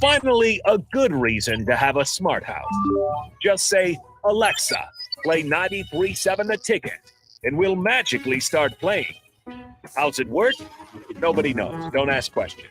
Finally, a good reason to have a smart house. Just say, Alexa, play 93.7 The Ticket, and we'll magically start playing. How's it work? Nobody knows. Don't ask questions.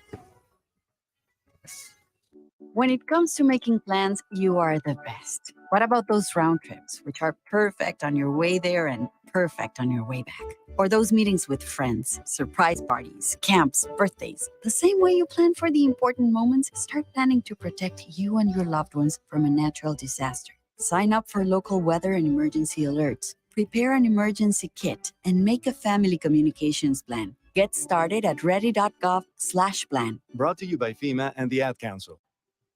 When it comes to making plans, you are the best. What about those round trips, which are perfect on your way there and perfect on your way back? Or those meetings with friends, surprise parties, camps, birthdays. The same way you plan for the important moments, start planning to protect you and your loved ones from a natural disaster. Sign up for local weather and emergency alerts. Prepare an emergency kit and make a family communications plan. Get started at ready.gov/plan. Brought to you by FEMA and the Ad Council.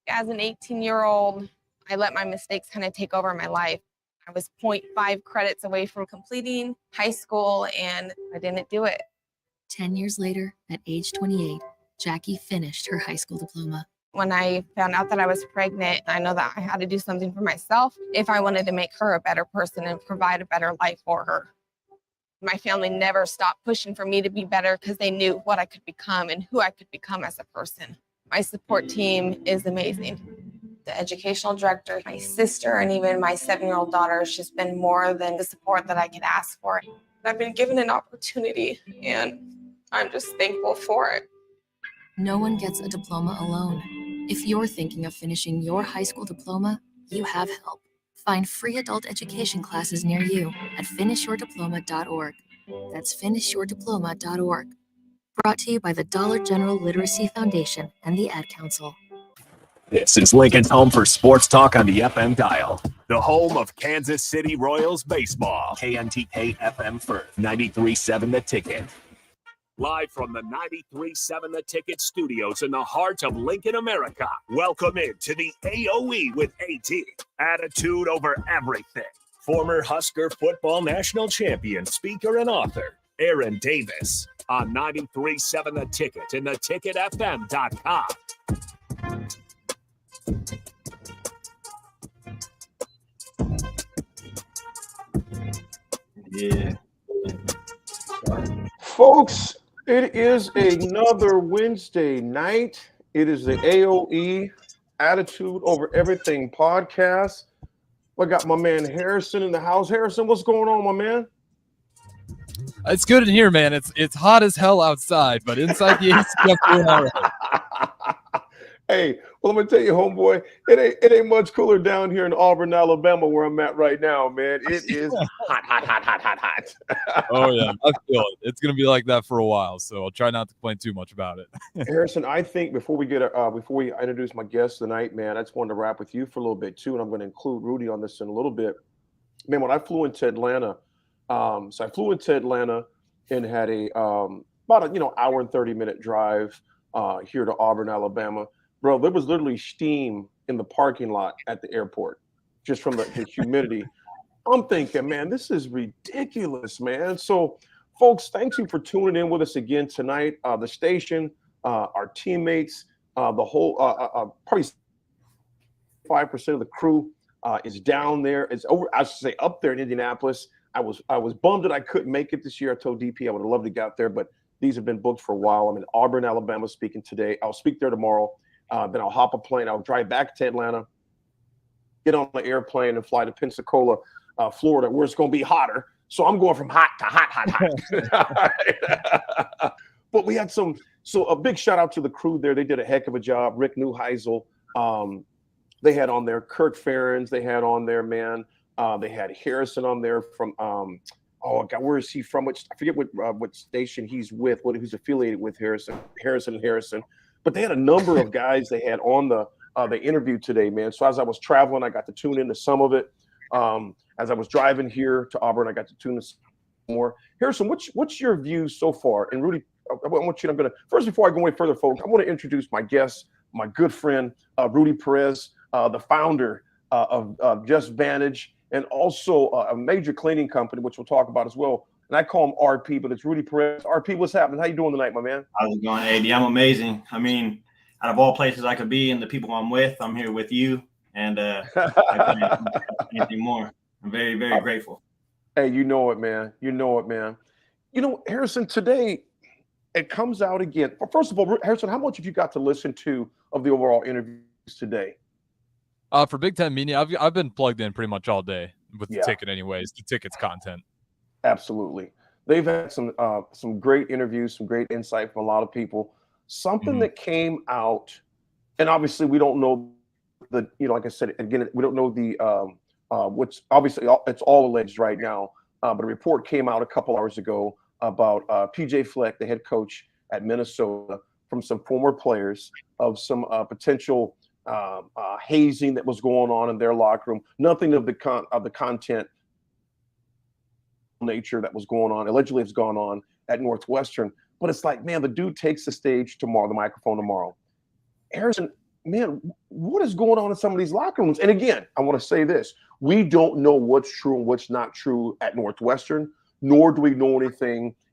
As an 18-year-old, I let my mistakes kind of take over my life. I was 0.5 credits away from completing high school, and I didn't do it. 10 years later, at age 28, Jackie finished her high school diploma. When I found out that I was pregnant, I know that I had to do something for myself if I wanted to make her a better person and provide a better life for her. My family never stopped pushing for me to be better because they knew what I could become and who I could become as a person. My support team is amazing. The educational director, my sister, and even my 7-year-old daughter has just been more than the support that I could ask for. I've been given an opportunity, and I'm just thankful for it. No one gets a diploma alone. If you're thinking of finishing your high school diploma, you have help. Find free adult education classes near you at finishyourdiploma.org. That's finishyourdiploma.org. Brought to you by the Dollar General Literacy Foundation and the Ad Council. This is Lincoln's home for sports talk on the FM dial. The home of Kansas City Royals baseball. KNTK FM Firth, 93.7 The Ticket. Live from the 93.7 The Ticket studios in the heart of Lincoln, America. Welcome into the AOE with AT. Attitude over everything. Former Husker football national champion, speaker, and author, Aaron Davis. On 93.7 The Ticket and theticketfm.com. Yeah. Folks, it is another Wednesday night. It is the AOE Attitude Over Everything podcast. I got my man Harrison in the house. Harrison, what's going on, my man? It's good in here, man. It's hot as hell outside, but inside the AC, I'm doing all right. Hey, well, I'm gonna tell you, homeboy, it ain't much cooler down here in Auburn, Alabama, where I'm at right now, man. It is hot. Oh yeah, I feel it. It's gonna be like that for a while, so I'll try not to complain too much about it. Harrison, I think before we introduce my guest tonight, man, I just wanted to wrap with you for a little bit too, and I'm going to include Rudy on this in a little bit. Man, when I flew into Atlanta, so I flew into Atlanta and had about a hour and 30-minute drive here to Auburn, Alabama. Bro, there was literally steam in the parking lot at the airport just from the humidity. I'm thinking, man, this is ridiculous, man. So, folks, thank you for tuning in with us again tonight. The station, our teammates, the whole probably 5% of the crew is down there. It's over. I should say up there in Indianapolis. I was bummed that I couldn't make it this year. I told DP I would have loved to get out there, but these have been booked for a while. I'm in Auburn, Alabama, speaking today. I'll speak there tomorrow. Then I'll hop a plane. I'll drive back to Atlanta, get on the airplane, and fly to Pensacola, Florida, where it's going to be hotter. So I'm going from hot to hot. But we had so a big shout out to the crew there. They did a heck of a job. Rick Neuheisel, they had on there. Kirk Ferentz, they had on there, man. They had Harrison on there from oh God, where is he from? I forget what station he's with, who's affiliated with Harrison. But they had a number of guys they had on the interview today, man. So as I was traveling, I got to tune into some of it. As I was driving here to Auburn, I got to tune in some more. Harrison, what's your view so far? And Rudy, first, before I go any further, folks, I want to introduce my guest, my good friend, Rudy Perez, the founder of Just Vantage, and also a major cleaning company, which we'll talk about as well. And I call him RP, but it's Rudy Perez. RP, what's happening? How you doing tonight, my man? How's it going, AD? I'm amazing. I mean, out of all places I could be and the people I'm with, I'm here with you. And I can't anything more. I'm very, very grateful. Hey, you know it, man. Harrison, today it comes out again. First of all, Harrison, how much have you got to listen to of the overall interviews today? For Big Ten Media, I've been plugged in pretty much all day with the Yeah. ticket, anyways. The ticket's content. Absolutely. They've had some great interviews, some great insight from a lot of people. Something that came out, and obviously we don't know like I said, again, we don't know what's obviously it's all alleged right now. But a report came out a couple hours ago about PJ Fleck, the head coach at Minnesota, from some former players of some potential hazing that was going on in their locker room. Nothing of the content nature that was going on, allegedly has gone on at Northwestern. But it's like, man, the dude takes the stage tomorrow, the microphone tomorrow. Harrison, man, what is going on in some of these locker rooms? And again, I want to say this. We don't know what's true and what's not true at Northwestern, nor do we know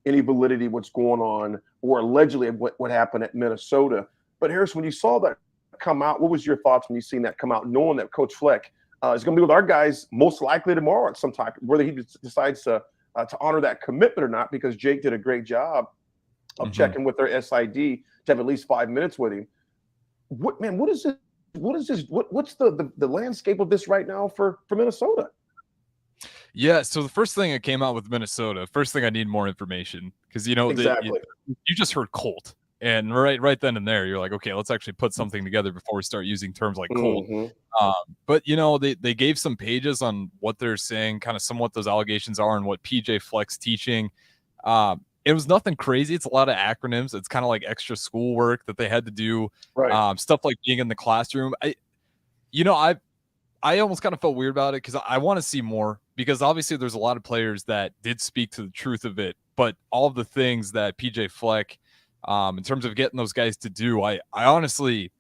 any validity what's going on or allegedly what happened at Minnesota. But Harrison, when you saw that come out, what was your thoughts when you seen that come out, knowing that Coach Fleck is going to be with our guys most likely tomorrow at some time, whether he decides to honor that commitment or not, because Jake did a great job of checking with their SID to have at least 5 minutes with him. What is this? What's the landscape of this right now for Minnesota? Yeah, so the first thing that came out with Minnesota, first thing I need more information, because exactly. You just heard Colt, and right then and there you're like, okay, let's actually put something together before we start using terms like Colt. But they gave some pages on what they're saying, kind of somewhat those allegations are, and what PJ Fleck's teaching. It was nothing crazy. It's a lot of acronyms. It's kind of like extra schoolwork that they had to do. Right. Stuff like being in the classroom. I almost kind of felt weird about it because I want to see more, because obviously there's a lot of players that did speak to the truth of it, but all of the things that PJ Fleck, in terms of getting those guys to do, I honestly,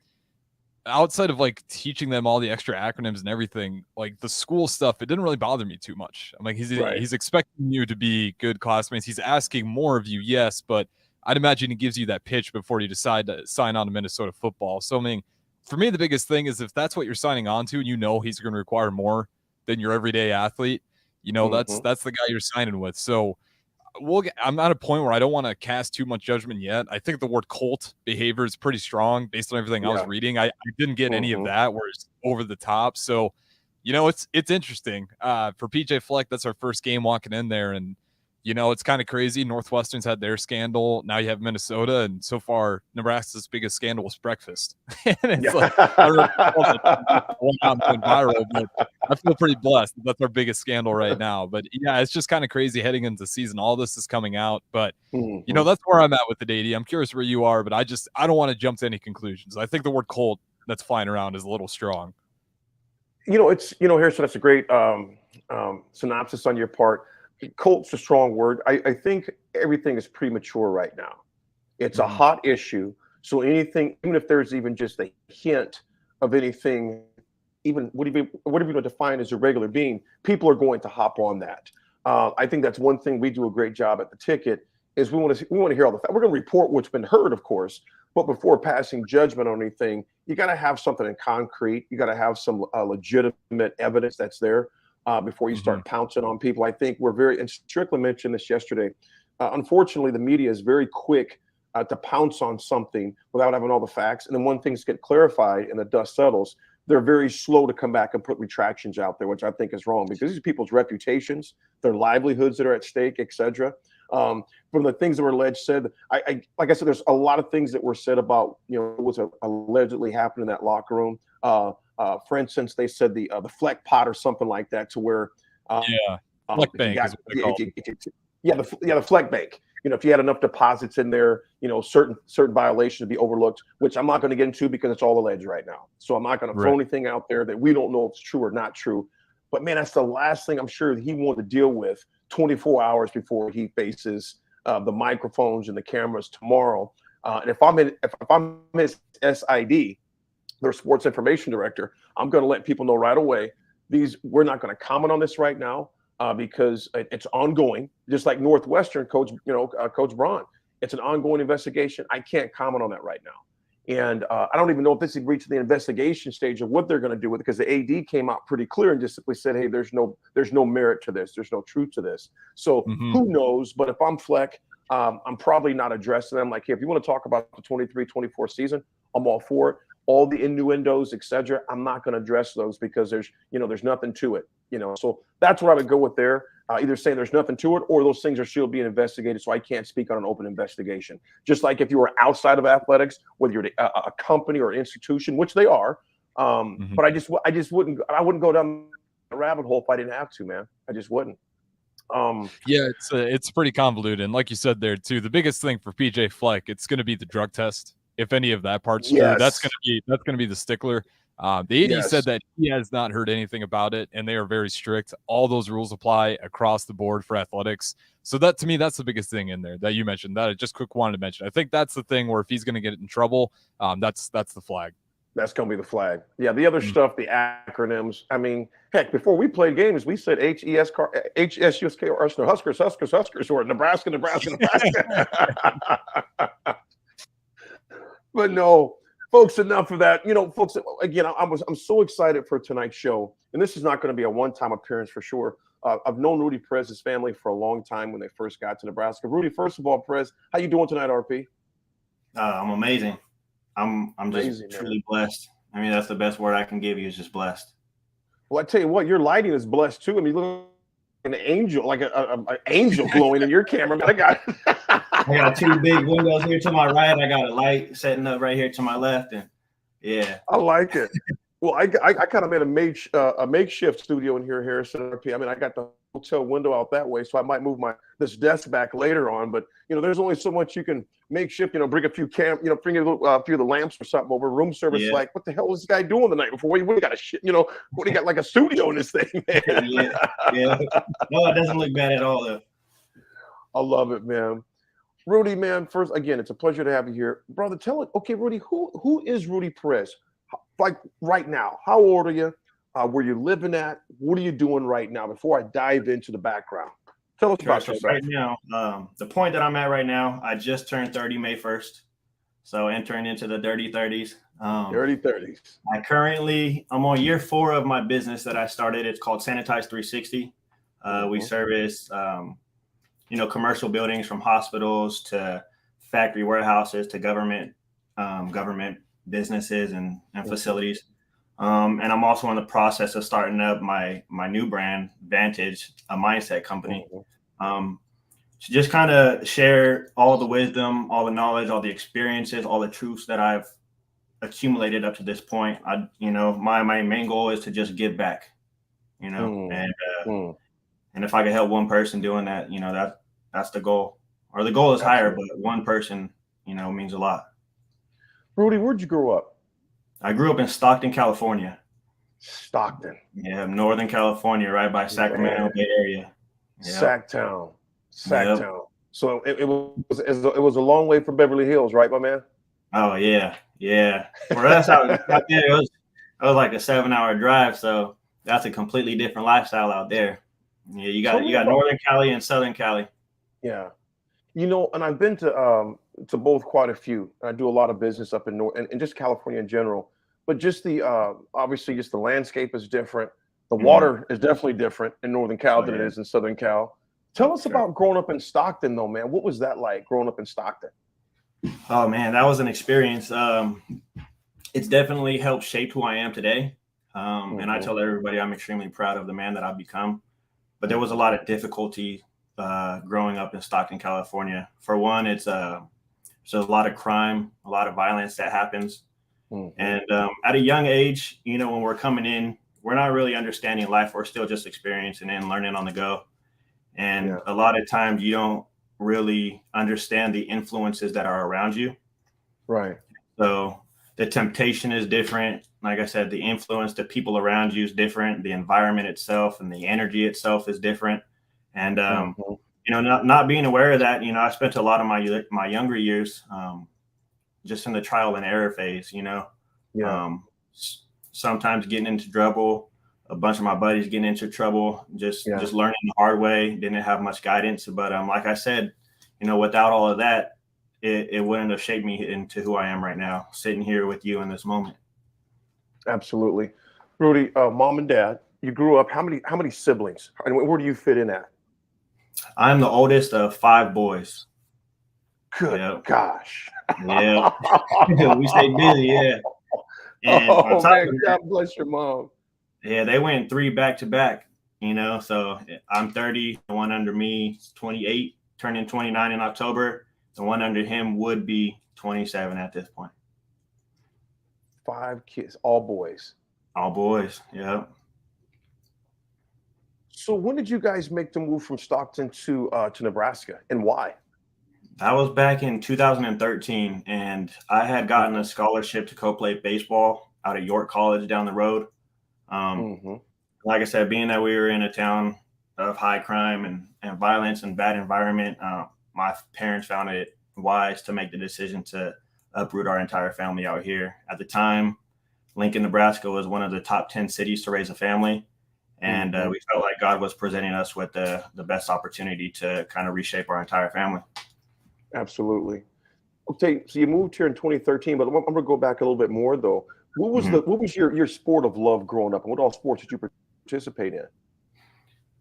outside of like teaching them all the extra acronyms and everything, like the school stuff, it didn't really bother me too much. I'm like, he's expecting you to be good classmates. He's asking more of you, yes, but I'd imagine he gives you that pitch before you decide to sign on to Minnesota football. So I mean, for me, the biggest thing is if that's what you're signing on to, and he's going to require more than your everyday athlete, that's the guy you're signing with. So I'm at a point where I don't want to cast too much judgment yet. I think the word Colt behavior is pretty strong based on everything I was reading. I didn't get any of that where it's over the top. So, it's interesting. For PJ Fleck, that's our first game walking in there, and it's kind of crazy. Northwestern's had their scandal. Now you have Minnesota, and so far Nebraska's biggest scandal was breakfast. And it's like, I don't know if I'm going viral, but I feel pretty blessed. That's our biggest scandal right now. But yeah, it's just kind of crazy heading into season. All this is coming out, but that's where I'm at with the AD. I'm curious where you are, but I don't want to jump to any conclusions. I think the word Colt that's flying around is a little strong. Harrison, that's a great synopsis on your part. Colt's a strong word. I think everything is premature right now. It's a hot issue. So anything, even if there's even just a hint of anything, even whatever you want to define as a regular being, people are going to hop on that. I think that's one thing we do a great job at the ticket is we want to hear all the facts. We're going to report what's been heard, of course, but before passing judgment on anything, you got to have something in concrete. You got to have some legitimate evidence that's there. Before you start pouncing on people. I think and Strickland mentioned this yesterday. Unfortunately, the media is very quick to pounce on something without having all the facts. And then when things get clarified and the dust settles, they're very slow to come back and put retractions out there, which I think is wrong because these are people's reputations, their livelihoods that are at stake, et cetera. From the things that were alleged said, like I said, there's a lot of things that were said about, what's allegedly happened in that locker room. For instance, they said the Fleck pot or something like that, to where Fleck bank is what they call it. The Fleck bank. If you had enough deposits in there, certain violations would be overlooked, which I'm not going to get into because it's all alleged right now. So I'm not going to throw anything out there that we don't know if it's true or not true. But man, that's the last thing I'm sure he wanted to deal with 24 hours before he faces the microphones and the cameras tomorrow. And if I'm his SID, their sports information director, I'm going to let people know right away. We're not going to comment on this right now because it's ongoing. Just like Northwestern coach, Coach Braun, it's an ongoing investigation. I can't comment on that right now. And I don't even know if this has reached the investigation stage of what they're going to do with it, because the AD came out pretty clear and just simply said, hey, there's no merit to this. There's no truth to this. So who knows? But if I'm Fleck, I'm probably not addressing them. Like, hey, if you want to talk about the 23-24 season, I'm all for it. all the innuendos, etc. I'm not going to address those because there's nothing to it. So that's what I would go with there. Either saying there's nothing to it, or those things are still being investigated, so I can't speak on an open investigation. Just like if you were outside of athletics, whether you're a company or an institution, which they are, but I just wouldn't go down the rabbit hole if I didn't have to, man. I just wouldn't. Yeah, it's pretty convoluted, and like you said there too, the biggest thing for PJ Fleck, it's going to be the drug test. If any of that part's true, that's going to be the stickler. The AD said that he has not heard anything about it, and they are very strict. All those rules apply across the board for athletics. So that, to me, that's the biggest thing in there that you mentioned. That I just quick wanted to mention. I think that's the thing where if he's going to get in trouble, that's the flag. That's going to be the flag. Yeah, the other stuff, the acronyms. I mean, heck, before we played games, we said HSUSK or Huskers, or Nebraska. But no, folks, enough of that. Folks, again, I'm so excited for tonight's show. And this is not going to be a one-time appearance for sure. I've known Rudy Perez's family for a long time when they first got to Nebraska. Rudy, first of all, Perez, how you doing tonight, RP? I'm amazing. I'm just truly blessed. I mean, that's the best word I can give you is just blessed. Well, I tell you what, your lighting is blessed too. I mean, you look like an angel, like an angel glowing in your camera. I got two big windows here to my right. I got a light setting up right here to my left, and yeah, I like it. Well, I kind of made a makeshift studio in here, Harrison RP. I mean, I got the hotel window out that way, so I might move this desk back later on. But there's only so much you can makeshift. Bring a few bring a few of the lamps or something over. Room service, like, what the hell was this guy doing the night before? What do you got a shit? What do you got, like a studio in this thing, man? yeah. No, it doesn't look bad at all, though. I love it, man. Rudy, man, first, again, it's a pleasure to have you here. Brother, tell it. Okay, Rudy, who is Rudy Perez? Like right now, how old are you? Where you living at? What are you doing right now before I dive into the background? Tell us about yourself. Right now, the point that I'm at right now, I just turned 30 May 1st. So entering into the dirty 30s. Dirty 30s. I'm on year 4 of my business that I started. It's called Sanitize 360. We service commercial buildings from hospitals to factory warehouses to government businesses and facilities. And I'm also in the process of starting up my new brand, Vantage, a mindset company. To just kind of share all the wisdom, all the knowledge, all the experiences, all the truths that I've accumulated up to this point. My main goal is to just give back, and if I could help one person doing that, that's the goal. Or the goal is higher, but one person, means a lot. Rudy, where'd you grow up? I grew up in Stockton, California. Stockton. Yeah, Northern California, right by Sacramento Bay Area. Yep. Sacktown. Yep. So it was a long way from Beverly Hills, right, my man? Oh yeah. For us out there, it was like a 7-hour drive, so that's a completely different lifestyle out there. Yeah, you got Northern Cali and Southern Cali. Yeah, and I've been to both quite a few. I do a lot of business up in North and just California in general. But just obviously just the landscape is different. The water is definitely different in Northern Cal than it is in Southern Cal. Tell us about growing up in Stockton, though, man. What was that like, growing up in Stockton? Oh man, that was an experience. It's definitely helped shape who I am today. And I tell everybody I'm extremely proud of the man that I've become. But there was a lot of difficulty growing up in Stockton, California. For one, it's there's a lot of crime, a lot of violence that happens. And at a young age, when we're coming in, we're not really understanding life. We're still just experiencing and learning on the go. And a lot of times you don't really understand the influences that are around you. Right. So the temptation is different. Like I said, the influence, the people around you is different. The environment itself and the energy itself is different. And, not being aware of that, I spent a lot of my younger years just in the trial and error phase, sometimes getting into trouble, a bunch of my buddies getting into trouble, just learning the hard way, didn't have much guidance. But like I said, without all of that, it wouldn't have shaped me into who I am right now, sitting here with you in this moment. Absolutely. Rudy, mom and dad, you grew up, how many siblings? And where do you fit in at? I'm the oldest of 5 boys. Good gosh. Yeah. We stay busy, yeah. And on Oh top man, of God that, bless your mom. yeah, they went 3 back to back, so I'm 30, the one under me is 28, turning 29 in October. The one under him would be 27 at this point. 5 kids, all boys. All boys. Yeah. So when did you guys make the move from Stockton to Nebraska, and why? That was back in 2013, and I had gotten a scholarship to co-play baseball out of York College down the road. Mm-hmm. Like I said, being that we were in a town of high crime and violence and bad environment, my parents found it wise to make the decision to uproot our entire family out here. At the time, Lincoln, Nebraska was one of the top 10 cities to raise a family. And we felt like God was presenting us with the best opportunity to kind of reshape our entire family. Absolutely. Okay, so you moved here in 2013, but I'm gonna go back a little bit more though. What was your sport of love growing up, and what all sports did you participate in?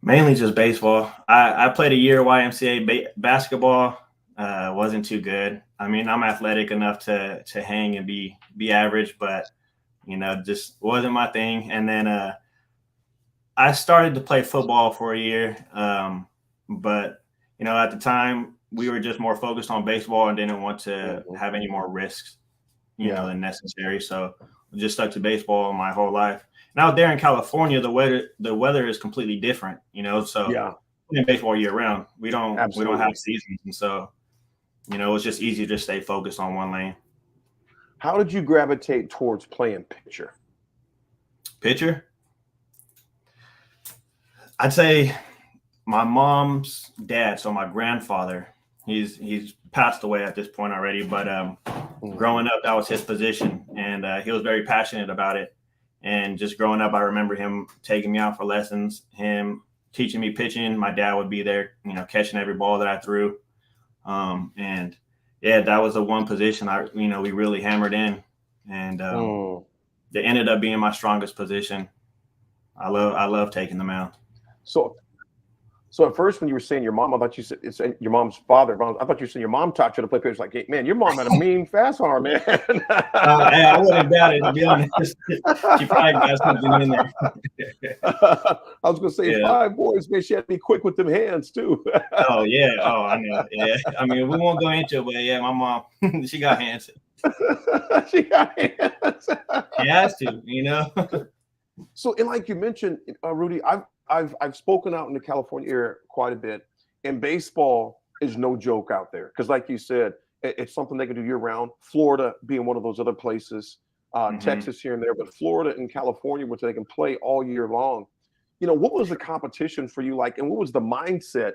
Mainly just baseball. I played a year YMCA basketball. Wasn't too good. I mean, I'm athletic enough to hang and be average, but just wasn't my thing. And then I started to play football for a year, but at the time we were just more focused on baseball and didn't want to have any more risks, than necessary. So I just stuck to baseball my whole life. And out there in California, the weather is completely different, So in baseball year round, we don't have seasons, and so it's just easier to stay focused on one lane. How did you gravitate towards playing pitcher? Pitcher? I'd say my mom's dad, so my grandfather, he's passed away at this point already, but growing up, that was his position, and he was very passionate about it. And just growing up, I remember him taking me out for lessons, him teaching me pitching. My dad would be there, catching every ball that I threw. And yeah, that was the one position we really hammered in, and it ended up being my strongest position. I love taking the mound. So at first, when you were saying your mom, I thought you said it's your mom's father. I thought you said your mom taught you to play pitch. Like, hey, man, your mom had a mean fast arm, man. Hey, I wouldn't doubt it, to be honest. She probably got something in there. I was gonna say 5 boys, man. She had to be quick with them hands too. Oh yeah. Oh, I know. Yeah. I mean, we won't go into it, but yeah, my mom, she got hands. She got hands. She has to, So, and like you mentioned, Rudy, I've spoken out in the California area quite a bit, and baseball is no joke out there because, like you said, it's something they can do year round. Florida being one of those other places, Texas here and there, but Florida and California, which they can play all year long. What was the competition for you like, and what was the mindset?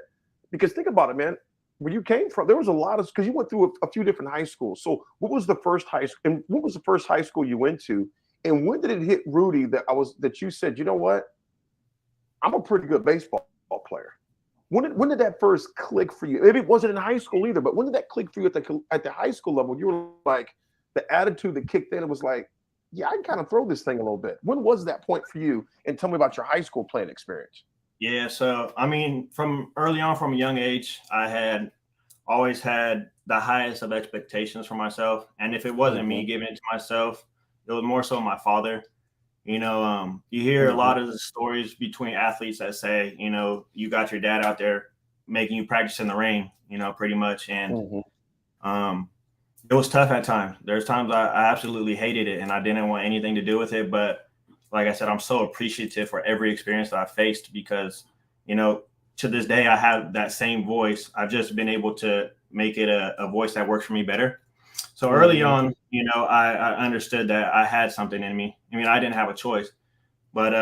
Because think about it, man. Where you came from, there was a lot of because you went through a few different high schools. So, what was the first high school, and what was the first high school you went to? And when did it hit Rudy that you said, you know what? I'm a pretty good baseball player. When did that first click for you? Maybe it wasn't in high school either, but when did that click for you at the high school level? You were like, the attitude that kicked in, it was like, yeah, I can kind of throw this thing a little bit. When was that point for you? And tell me about your high school playing experience. Yeah, so I mean, from early on, from a young age, I had always had the highest of expectations for myself. And if it wasn't me giving it to myself, it was more so my father. You hear a lot of the stories between athletes that say, you got your dad out there making you practice in the rain, pretty much. And it was tough at times. There's times I absolutely hated it and I didn't want anything to do with it. But like I said, I'm so appreciative for every experience that I faced because, to this day, I have that same voice. I've just been able to make it a voice that works for me better. So early on, I understood that I had something in me. I mean, I didn't have a choice, but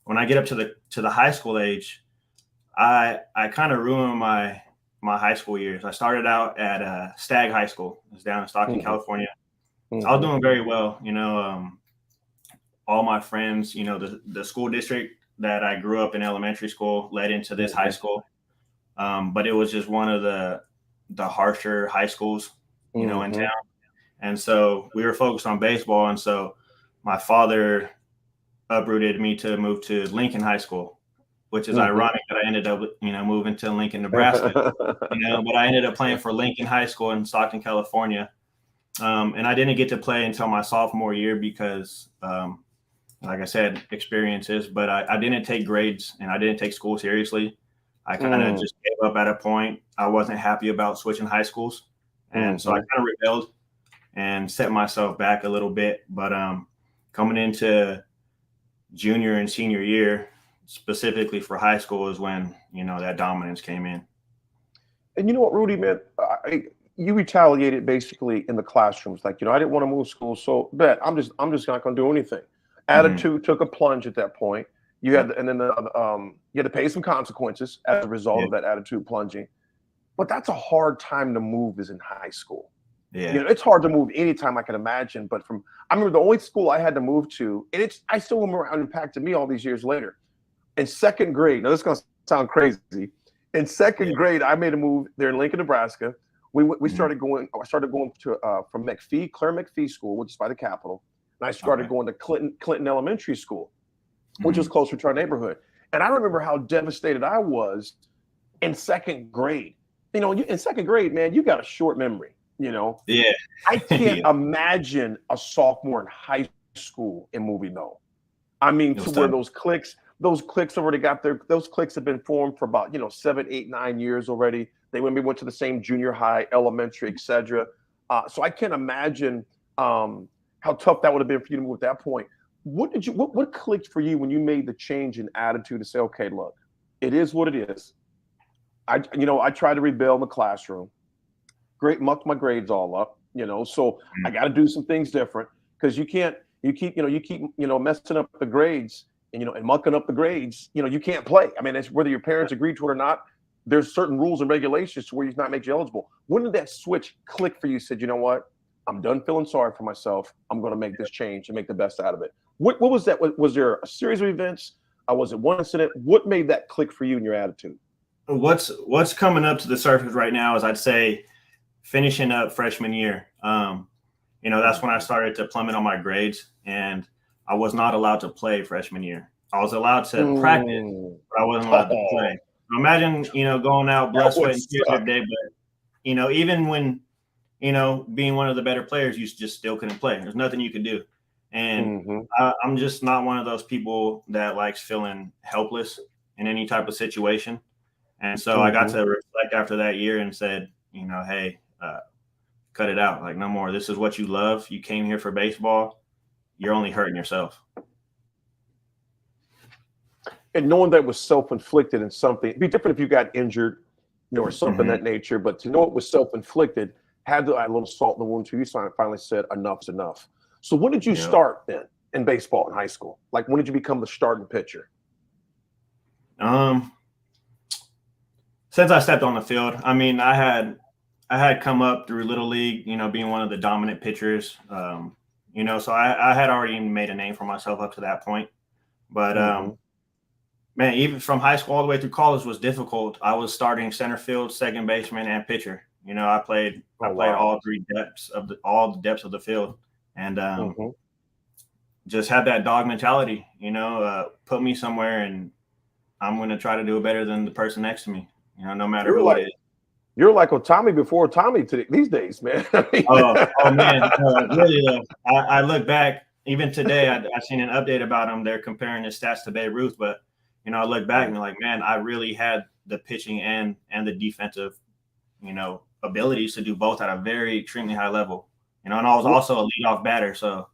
when I get up to the high school age, I kind of ruined my high school years. I started out at Stagg High School. It was down in Stockton, California. I was doing very well. All my friends, the school district that I grew up in elementary school led into this high school, but it was just one of the harsher high schools. In town. And so we were focused on baseball. And so my father uprooted me to move to Lincoln High School, which is ironic that I ended up, moving to Lincoln, Nebraska, but I ended up playing for Lincoln High School in Stockton, California. And I didn't get to play until my sophomore year because, like I said, experiences. But I didn't take grades and I didn't take school seriously. I kind of just gave up at a point. I wasn't happy about switching high schools. And so I kind of rebelled and set myself back a little bit. But coming into junior and senior year, specifically for high school, is when, that dominance came in. And you know what, Rudy, man, you retaliated basically in the classrooms. Like, I didn't want to move schools, so I'm just not going to do anything. Attitude took a plunge at that point. You had, and then you had to pay some consequences as a result of that attitude plunging. But that's a hard time to move is in high school. Yeah. It's hard to move anytime I can imagine. But I remember the only school I had to move to, and I still remember how it impacted me all these years later. In second grade, now this is going to sound crazy. In second grade, I made a move there in Lincoln, Nebraska. We started going. I started going to from Claire McPhee School, which is by the Capitol, and I started going to Clinton Elementary School, which was closer to our neighborhood. And I remember how devastated I was in second grade. In second grade, man, you got a short memory. Yeah. I can't imagine a sophomore in high school in movie. No, I mean to where those cliques already got those cliques have been formed for about 7, 8, 9 years already. They went to the same junior high, elementary, etc. So I can't imagine how tough that would have been for you to move at that point. What clicked for you when you made the change in attitude to say, okay, look, it is what it is. I tried to rebel in the classroom. Mucked my grades all up, so I got to do some things different because you keep messing up the grades and mucking up the grades, you can't play. I mean, it's whether your parents agree to it or not, there's certain rules and regulations to where you not make you eligible. When did that switch click for you? You said, you know what? I'm done feeling sorry for myself. I'm going to make this change and make the best out of it. What was that? Was there a series of events? Was it one incident? What made that click for you in your attitude? What's coming up to the surface right now is I'd say finishing up freshman year. That's when I started to plummet on my grades, and I was not allowed to play freshman year. I was allowed to practice, but I wasn't allowed to play. Imagine, going out blood, sweat, and tears every day, but even when being one of the better players, you just still couldn't play. There's nothing you could do. And I'm just not one of those people that likes feeling helpless in any type of situation. And so I got to reflect after that year and said, hey, cut it out. Like, no more. This is what you love. You came here for baseball. You're only hurting yourself. And knowing that was self-inflicted and something, it'd be different if you got injured, or something of that nature. But to know it was self-inflicted, had to add a little salt in the wound too. You finally said enough's enough. So when did you start then in baseball in high school? Like, when did you become the starting pitcher? Since I stepped on the field, I mean, I had come up through Little League, being one of the dominant pitchers, so I had already made a name for myself up to that point. But, man, even from high school all the way through college was difficult. I was starting center field, second baseman, and pitcher. I played all the depths of the field, and just had that dog mentality, put me somewhere and I'm going to try to do it better than the person next to me, no matter who it is. You're like Tommy before Tommy these days, man. oh man, really though. I look back even today. I seen an update about him. They're comparing his stats to Babe Ruth, but I look back and I'm like, man, I really had the pitching and the defensive, abilities to do both at a very extremely high level. And I was also a leadoff batter, so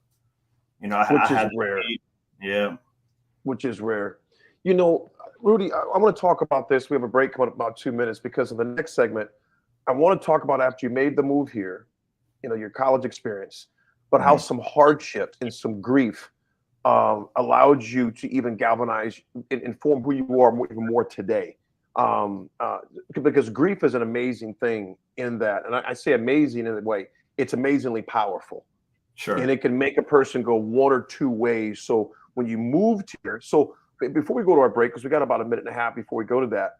which is rare. Yeah, which is rare. Rudy, I want to talk about this. We have a break coming up about 2 minutes because of the next segment. I want to talk about after you made the move here, your college experience, but how some hardship and some grief allowed you to even galvanize and inform who you are even more today. Because grief is an amazing thing in that, and I say amazing in the way, it's amazingly powerful. Sure. And it can make a person go one or two ways. So when you moved here, so before we go to our break, because we got about a minute and a half before we go to that,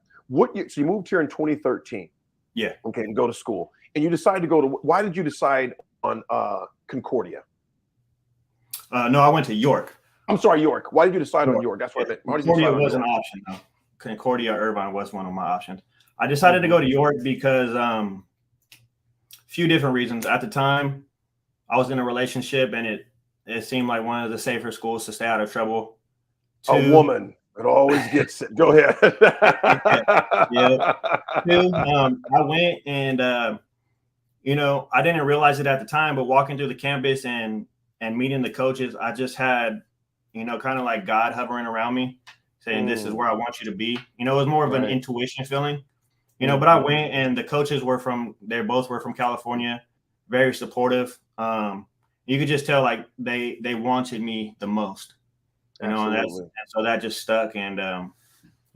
so you moved here in 2013. Yeah. Okay, and go to school. And you decided to why did you decide on Concordia? No, I went to York. I'm sorry, York. Why did you decide on York? That's what I meant. Concordia was an option, though. Concordia or Irvine was one of my options. I decided to go to York because a few different reasons. At the time, I was in a relationship, and it seemed like one of the safer schools to stay out of trouble. A woman. It always gets it. Go ahead. Yeah. Two, I went and, I didn't realize it at the time, but walking through the campus and meeting the coaches, I just had, kind of like God hovering around me saying, this is where I want you to be. It was more of an intuition feeling, but I went, and the coaches they both were from California, very supportive. You could just tell like they wanted me the most, and so that just stuck. And, I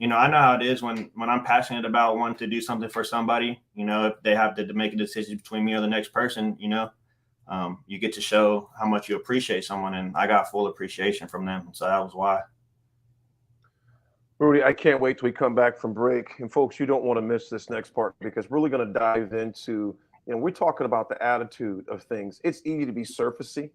know how it is when I'm passionate about wanting to do something for somebody, if they have to make a decision between me or the next person, you get to show how much you appreciate someone. And I got full appreciation from them. So that was why. Rudy, I can't wait till we come back from break. And folks, you don't want to miss this next part, because we're really going to dive into, we're talking about the attitude of things. It's easy to be surfacey.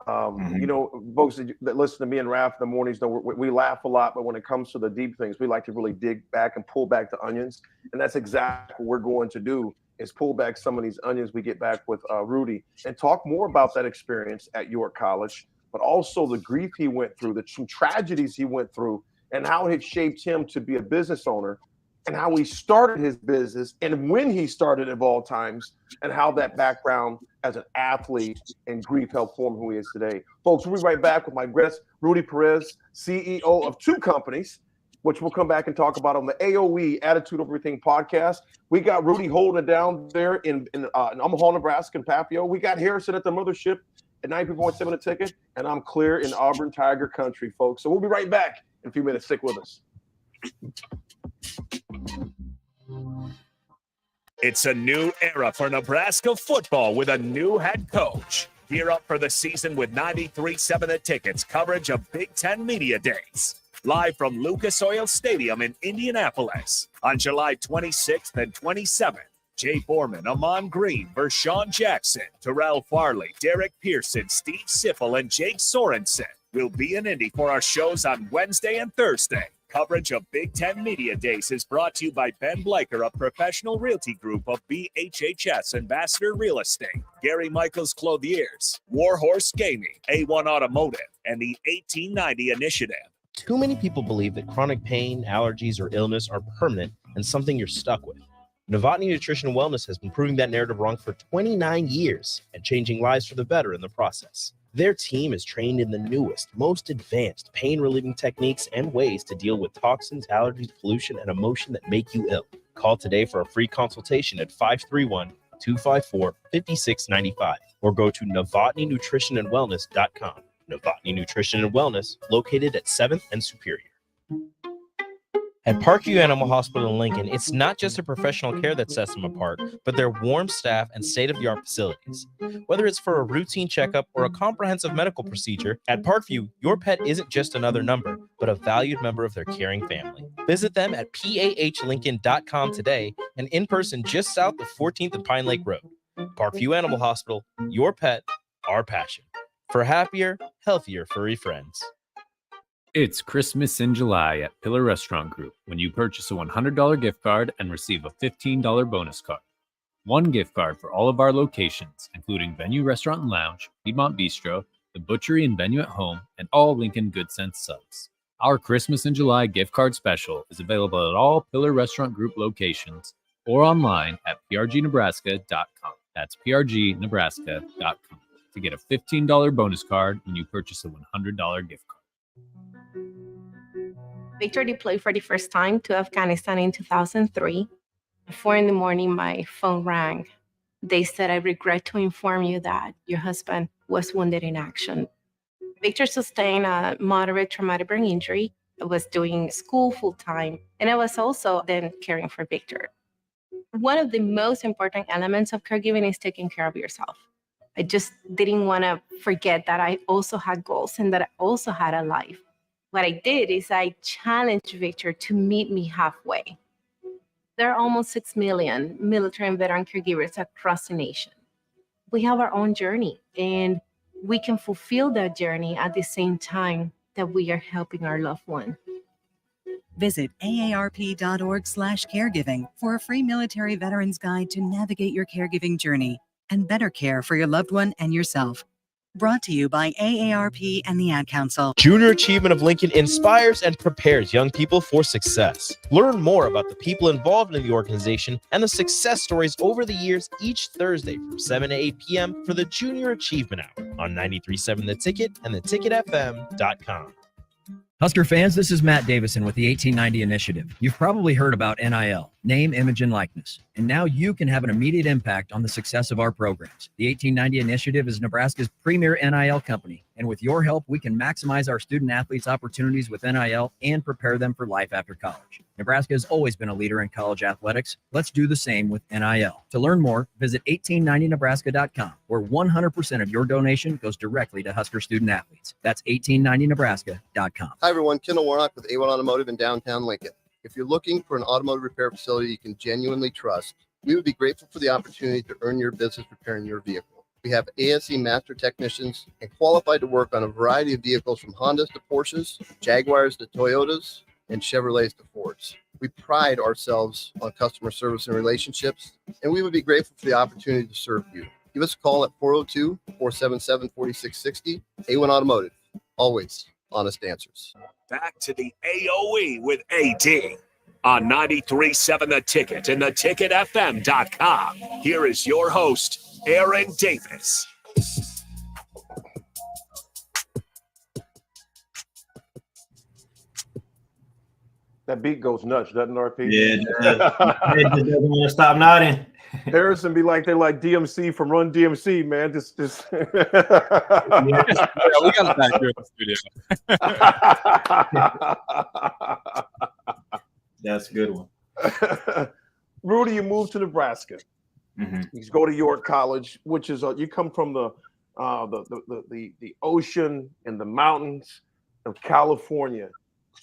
Folks that listen to me and Raph in the mornings know we laugh a lot, but when it comes to the deep things, we like to really dig back and pull back the onions. And that's exactly what we're going to do, is pull back some of these onions we get back with Rudy, and talk more about that experience at York College, but also the grief he went through, some tragedies he went through, and how it shaped him to be a business owner, and how he started his business, and when he started of all times, and how that background as an athlete and grief helped form who he is today. Folks, we'll be right back with my guest, Rudy Perez, CEO of 2 companies, which we'll come back and talk about on the AOE Attitude of Everything podcast. We got Rudy holding it down there in Omaha, Nebraska, and Papio. We got Harrison at the mothership at 9.7 a ticket, and I'm clear in Auburn Tiger Country, folks. So we'll be right back in a few minutes. Stick with us. It's a new era for Nebraska football with a new head coach. Gear up for the season with 93.7 The Ticket's coverage of Big Ten Media Days. Live from Lucas Oil Stadium in Indianapolis on July 26th and 27th. Jay Foreman, Amon Green, Vershawn Jackson, Terrell Farley, Derek Pearson, Steve Sipple, and Jake Sorensen will be in Indy for our shows on Wednesday and Thursday. Coverage of Big Ten Media Days is brought to you by Ben Bleicher of Professional Realty Group of BHHS Ambassador Real Estate, Gary Michaels Clothiers, Warhorse Gaming, A1 Automotive, and the 1890 Initiative. Too many people believe that chronic pain, allergies, or illness are permanent and something you're stuck with. Novotny Nutrition and Wellness has been proving that narrative wrong for 29 years and changing lives for the better in the process. Their team is trained in the newest, most advanced pain-relieving techniques and ways to deal with toxins, allergies, pollution, and emotion that make you ill. Call today for a free consultation at 531-254-5695 or go to novotnynutritionandwellness.com. Novotny Nutrition and Wellness, located at 7th and Superior. At Parkview Animal Hospital in Lincoln, it's not just the professional care that sets them apart, but their warm staff and state-of-the-art facilities. Whether it's for a routine checkup or a comprehensive medical procedure, at Parkview, your pet isn't just another number, but a valued member of their caring family. Visit them at pahlincoln.com today and in person just south of 14th and Pine Lake Road. Parkview Animal Hospital, your pet, our passion. For happier, healthier furry friends. It's Christmas in July at Pillar Restaurant Group when you purchase a $100 gift card and receive a $15 bonus card. One gift card for all of our locations, including Venue Restaurant and Lounge, Piedmont Bistro, the Butchery and Venue at Home, and all Lincoln Good Sense subs. Our Christmas in July gift card special is available at all Pillar Restaurant Group locations or online at prgnebraska.com. That's prgnebraska.com to get a $15 bonus card when you purchase a $100 gift card. Victor deployed for the first time to Afghanistan in 2003. At 4 a.m, my phone rang. They said, "I regret to inform you that your husband was wounded in action." Victor sustained a moderate traumatic brain injury. I was doing school full time, and I was also then caring for Victor. One of the most important elements of caregiving is taking care of yourself. I just didn't want to forget that I also had goals and that I also had a life. What I did is I challenged Victor to meet me halfway. There are almost 6 million military and veteran caregivers across the nation. We have our own journey, and we can fulfill that journey at the same time that we are helping our loved one. Visit aarp.org/caregiving for a free military veterans guide to navigate your caregiving journey. and better care for your loved one and yourself. Brought to you by AARP and the Ad Council. Junior Achievement of Lincoln inspires and prepares young people for success. Learn more about the people involved in the organization and the success stories over the years each Thursday from 7 to 8 p.m. for the Junior Achievement Hour on 93.7 The Ticket and theticketfm.com. Husker fans, this is Matt Davison with the 1890 Initiative. You've probably heard about NIL, name, image, and likeness, and now you can have an immediate impact on the success of our programs. The 1890 Initiative is Nebraska's premier NIL company, and with your help, we can maximize our student athletes' opportunities with NIL and prepare them for life after college. Nebraska has always been a leader in college athletics. Let's do the same with NIL. To learn more, visit 1890nebraska.com, where 100% of your donation goes directly to Husker student athletes. That's 1890nebraska.com. Hi, everyone. Kendall Warnock with A1 Automotive in downtown Lincoln. If you're looking for an automotive repair facility you can genuinely trust, we would be grateful for the opportunity to earn your business repairing your vehicle. We have ASE master technicians and qualified to work on a variety of vehicles from Hondas to Porsches, Jaguars to Toyotas, and Chevrolets to Fords. We pride ourselves on customer service and relationships, and we would be grateful for the opportunity to serve you. Give us a call at 402-477-4660. A1 Automotive, always honest answers. Back to the AOE with AD on 93.7 The Ticket and theticketfm.com. Here is your host, Aaron Davis. That beat goes nuts, doesn't it, RP? Yeah, it just doesn't want to stop nodding. Harrison be like, they're like DMC from Run DMC, man. Just. Yeah, we got it back here in the studio. That's a good one. Rudy, you moved to Nebraska. Mm-hmm. You go to York College, which is you come from the ocean and the mountains of California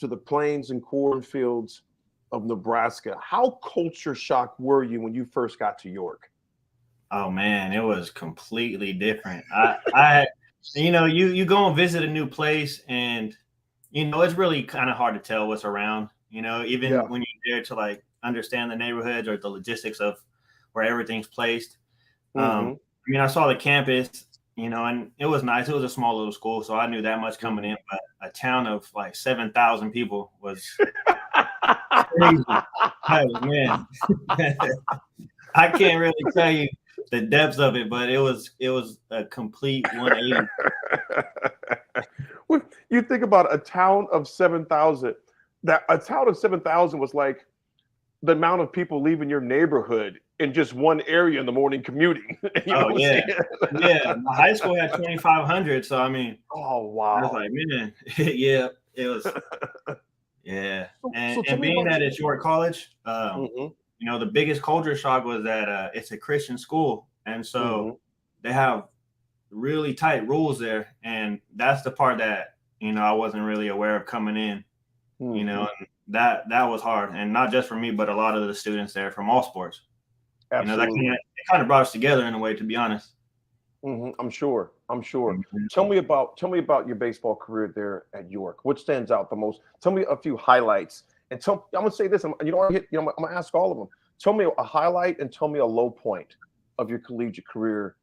to the plains and cornfields of Nebraska. How culture shocked were you when you first got to York? Oh man, it was completely different. I you go and visit a new place, and it's really kind of hard to tell what's around. Even when you're there to like understand the neighborhoods or the logistics of where everything's placed. I saw the campus, and it was nice. It was a small little school, so I knew that much coming in. But a town of like 7,000 people was crazy. Man, I can't really tell you the depths of it, but it was a complete 180. When you think about a town of 7,000, that a town of 7,000 was like the amount of people leaving your neighborhood in just one area in the morning commuting. Yeah. My high school had 2,500, so I mean, oh wow, I was like, man, yeah, it was, yeah. And being that it's York College, the biggest culture shock was that it's a Christian school, and so they have really tight rules there, and that's the part that I wasn't really aware of coming in. And that was hard, and not just for me, but a lot of the students there from all sports. Absolutely. It kind of brought us together in a way, to be honest. I'm sure. Tell me about your baseball career there at York. What stands out the most? Tell me a few highlights, and I'm gonna say this. I'm gonna ask all of them. Tell me a highlight and tell me a low point of your collegiate career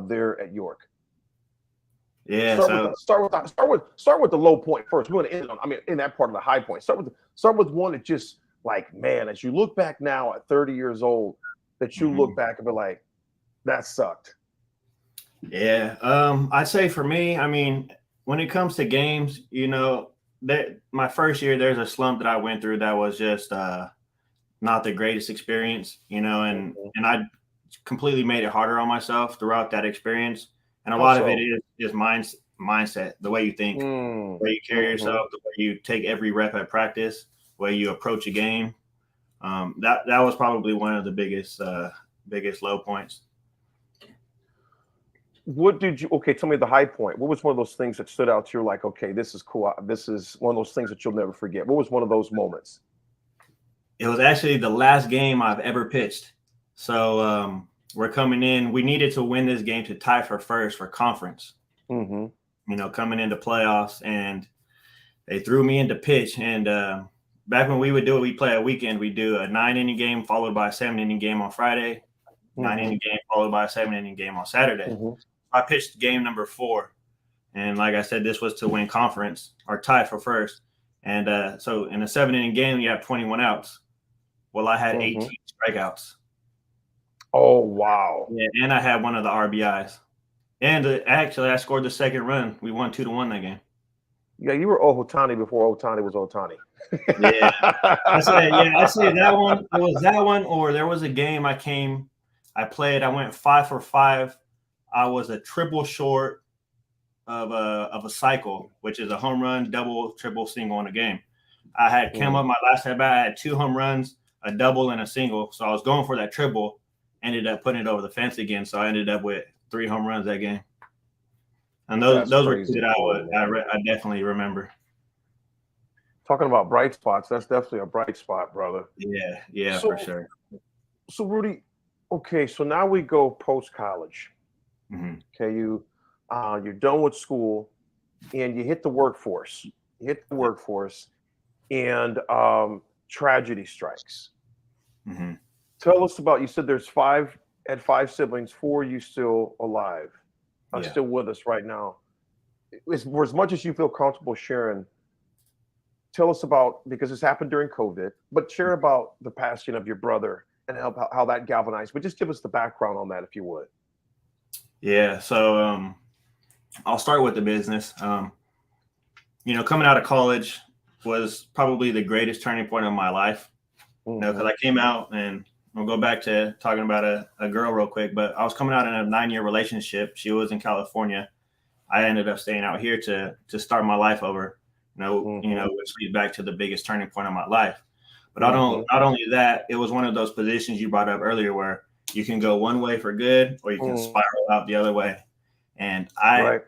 there at York. Yeah. Start with the low point first. We want to end on, in that part of the high point. Start with one that just like, man, as you look back now at 30 years old, that you look back and be like, that sucked. Yeah. I'd say for me, when it comes to games, my first year, there's a slump that I went through that was just not the greatest experience, and I completely made it harder on myself throughout that experience. And a lot of it is mindset, the way you think, the way you carry yourself, the way you take every rep at practice, the way you approach a game. That was probably one of the biggest low points. Tell me the high point. What was one of those things that stood out to you like, okay, this is cool. This is one of those things that you'll never forget. What was one of those moments? It was actually the last game I've ever pitched. So we're coming in. We needed to win this game to tie for first for conference. Coming into playoffs, and they threw me into pitch. And back when we would do it, we play a weekend. We do a 9-inning game followed by a 7-inning game on Friday. 9-inning game followed by a 7-inning game on Saturday. I pitched game number 4. And like I said, this was to win conference or tie for first. And so in a 7-inning game, you have 21 outs. Well, I had 18 strikeouts. Oh, wow. Yeah, and I had one of the RBIs. And actually, I scored the second run. We won 2-1 that game. Yeah, you were Otani before Otani was Otani. Yeah. I said that one. It was that one, or there was a game I played. I went 5 for 5. I was a triple short of a cycle, which is a home run, double, triple, single in a game. I had came up my last at bat. I had 2 home runs, a double, and a single. So I was going for that triple. Ended up putting it over the fence again. So I ended up with 3 home runs that game. And those were two that I definitely remember. Talking about bright spots, that's definitely a bright spot, brother. Yeah, for sure. So Rudy, okay, so now we go post-college. Okay, you're done with school and you hit the workforce. And tragedy strikes. Tell us about, you said there's 5 siblings, 4 you still alive, still with us right now. For as much as you feel comfortable sharing, tell us about, because this happened during COVID, but share about the passing of your brother and how that galvanized. But just give us the background on that, if you would. Yeah, so I'll start with the business. Coming out of college was probably the greatest turning point of my life. Because I came out, and we'll go back to talking about a girl real quick, but I was coming out in a 9-year relationship. She was in California. I ended up staying out here to start my life over, which leads back to the biggest turning point of my life. But not only that, it was one of those positions you brought up earlier where you can go one way for good or you can spiral out the other way. And I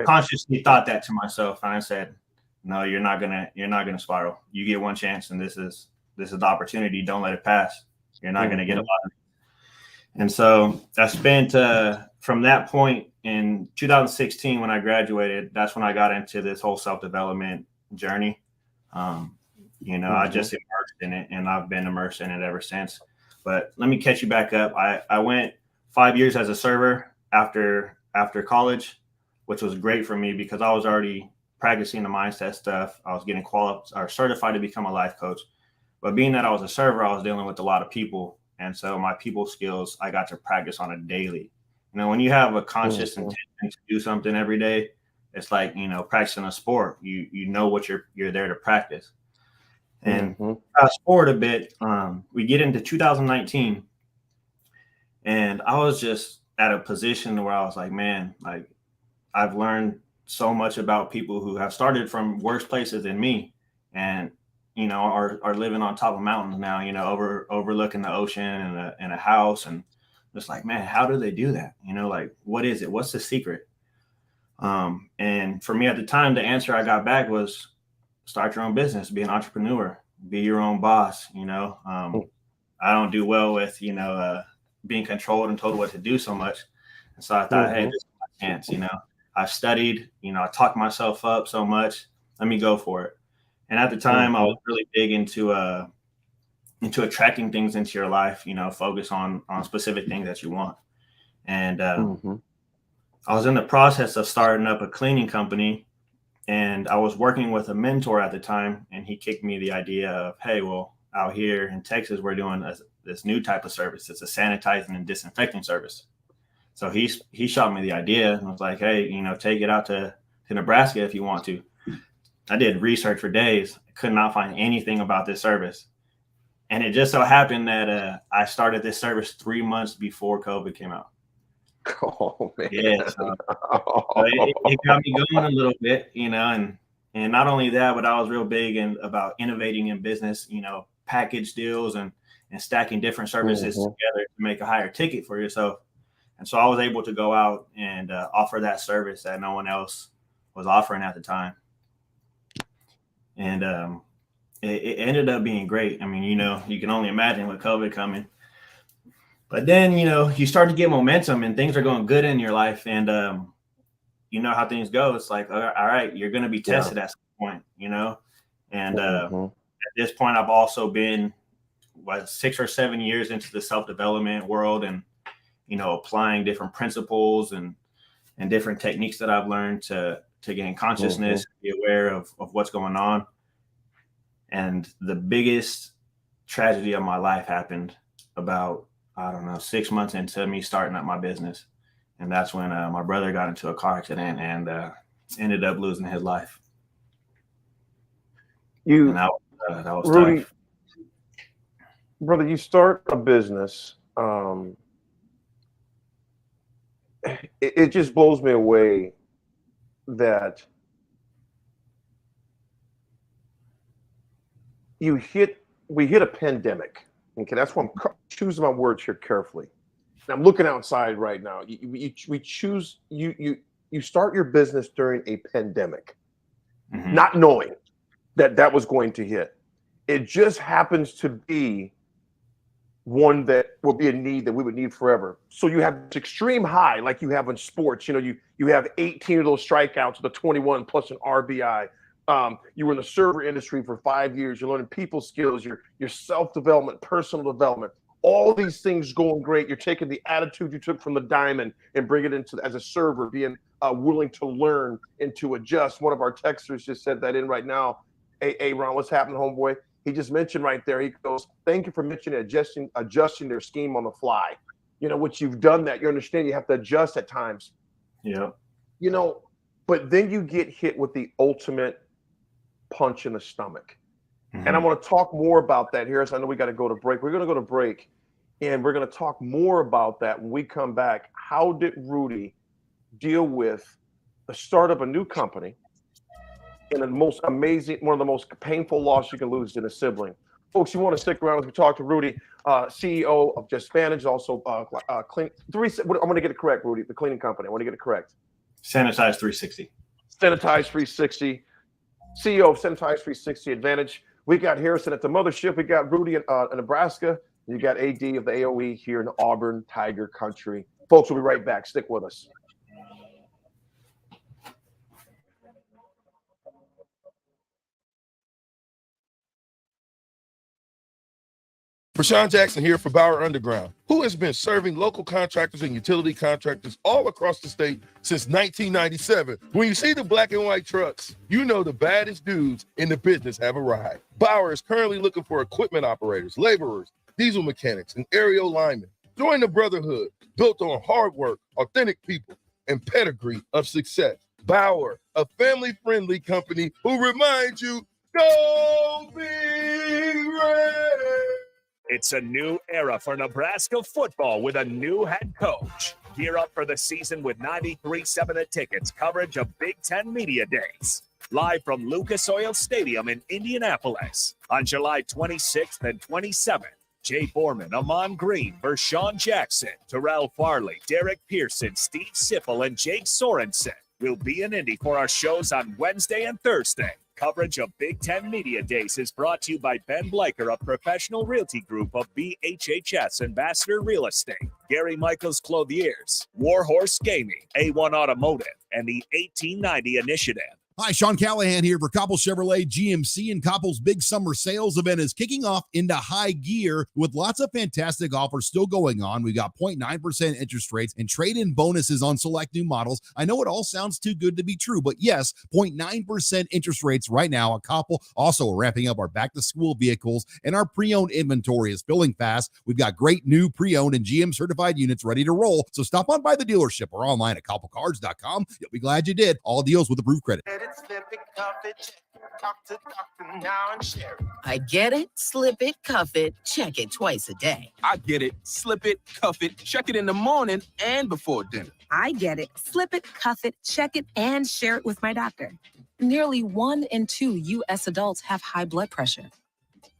consciously thought that to myself, and I said, no, you're not gonna spiral. You get one chance, and this is the opportunity. Don't let it pass. You're not going to get a lot of it. And so I spent from that point in 2016 when I graduated, that's when I got into this whole self-development journey. I just immersed in it, and I've been immersed in it ever since. But let me catch you back up. I went 5 years as a server after college, which was great for me because I was already practicing the mindset stuff. I was getting qualified or certified to become a life coach. But being that I was a server, I was dealing with a lot of people. And so my people skills, I got to practice on a daily. When you have a conscious intention to do something every day, it's like, practicing a sport. You know what you're there to practice. And fast forward a bit, we get into 2019. And I was just at a position where I was like, man, like I've learned so much about people who have started from worse places than me. And are living on top of mountains now, overlooking the ocean and a house. And just like, man, how do they do that? Like, what is it? What's the secret? And for me at the time, the answer I got back was start your own business, be an entrepreneur, be your own boss. I don't do well with, being controlled and told what to do so much. And so I thought, hey, this is my chance. I've studied, I talked myself up so much. Let me go for it. And at the time, I was really big into attracting things into your life, focus on specific things that you want. And I was in the process of starting up a cleaning company, and I was working with a mentor at the time, and he kicked me the idea of, hey, well, out here in Texas, we're doing this new type of service. It's a sanitizing and disinfecting service. So he shot me the idea and was like, hey, take it out to Nebraska if you want to. I did research for days. I could not find anything about this service. And it just so happened that I started this service 3 months before COVID came out. Oh, man. Yeah. So it got me going a little bit, and not only that, but I was real big about innovating in business, package deals and stacking different services together to make a higher ticket for yourself. And so I was able to go out and offer that service that no one else was offering at the time. And it ended up being great. I mean, you can only imagine with COVID coming. But then, you start to get momentum and things are going good in your life. And you know how things go. It's like, all right, you're going to be tested at some point, And at this point, I've also been 6 or 7 years into the self-development world. And applying different principles and different techniques that I've learned to gain consciousness, be aware of what's going on. And the biggest tragedy of my life happened about, 6 months into me starting up my business. And that's when my brother got into a car accident and ended up losing his life. And that was Rudy, tough. Brother, you start a business. It just blows me away that we hit a pandemic. Okay, that's why I'm choosing my words here carefully. And I'm looking outside right now. You start your business during a pandemic, not knowing that was going to hit. It just happens to be one that will be a need that we would need forever. So you have this extreme high, like you have in sports. You have 18 of those strikeouts with a 21 plus an RBI. You were in the server industry for 5 years. You're learning people skills, your self-development, personal development, all these things going great. You're taking the attitude you took from the diamond and bring it into as a server, being willing to learn and to adjust. One of our texters just said that in right now. Hey, Ron, what's happening, homeboy? He just mentioned right there, he goes, thank you for mentioning adjusting their scheme on the fly. What you've done that, you understand you have to adjust at times. Yeah. But then you get hit with the ultimate punch in the stomach. And I want to talk more about that here. So I know we got to go to break. We're going to go to break, and we're going to talk more about that when we come back. How did Rudy deal with the start of a new company in the most amazing, one of the most painful loss you can lose in a sibling? Folks, you want to stick around as we talk to Rudy, CEO of Just Vantage, also Clean. I'm going to get it correct, Rudy, the cleaning company. I want to get it correct. Sanitize 360. Sanitize 360. CEO of Sanitize 360 Advantage. We got Harrison at the mothership. We got Rudy in Nebraska. You got AD of the AOE here in Auburn, Tiger Country. Folks, we'll be right back. Stick with us. Prashawn Jackson here for Bauer Underground, who has been serving local contractors and utility contractors all across the state since 1997. When you see the black and white trucks, you know the baddest dudes in the business have arrived. Bauer is currently looking for equipment operators, laborers, diesel mechanics, and aerial linemen. Join the brotherhood built on hard work, authentic people, and pedigree of success. Bauer, a family-friendly company who reminds you, go Big Red! It's a new era for Nebraska football with a new head coach. Gear up for the season with 93.7 The Ticket's coverage of Big Ten Media Days. Live from Lucas Oil Stadium in Indianapolis on July 26th and 27th. Jay Foreman, Amon Green, Vershawn Jackson, Terrell Farley, Derek Pearson, Steve Sipple, and Jake Sorensen will be in Indy for our shows on Wednesday and Thursday. Coverage of Big Ten Media Days is brought to you by Ben Bleicher of Professional Realty Group of BHHS Ambassador Real Estate, Gary Michaels Clothiers, Warhorse Gaming, A1 Automotive, and the 1890 Initiative. Hi, Sean Callahan here for Koppel Chevrolet GMC, and Koppel's big summer sales event is kicking off into high gear with lots of fantastic offers still going on. We've got 0.9% interest rates and trade-in bonuses on select new models. I know it all sounds too good to be true, but yes, 0.9% interest rates right now at Koppel. Also, we're ramping up our back-to-school vehicles, and our pre-owned inventory is filling fast. We've got great new pre-owned and GM-certified units ready to roll, so stop on by the dealership or online at koppelcars.com. You'll be glad you did. All deals with approved credit. I get it, slip it, cuff it, check it twice a day. I get it, slip it, cuff it, check it in the morning and before dinner. I get it, slip it, cuff it, check it, and share it with my doctor. Nearly 1 in 2 U.S. adults have high blood pressure.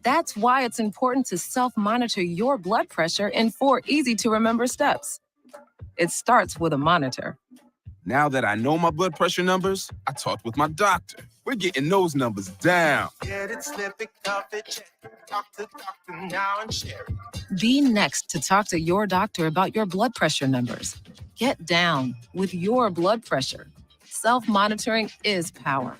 That's why it's important to self-monitor your blood pressure in 4 easy-to-remember steps. It starts with a monitor. Now that I know my blood pressure numbers, I talked with my doctor. We're getting those numbers down. Get it, slip it, cuff it, check it. Talk to doctor now and share it. Be next to talk to your doctor about your blood pressure numbers. Get down with your blood pressure. Self-monitoring is power.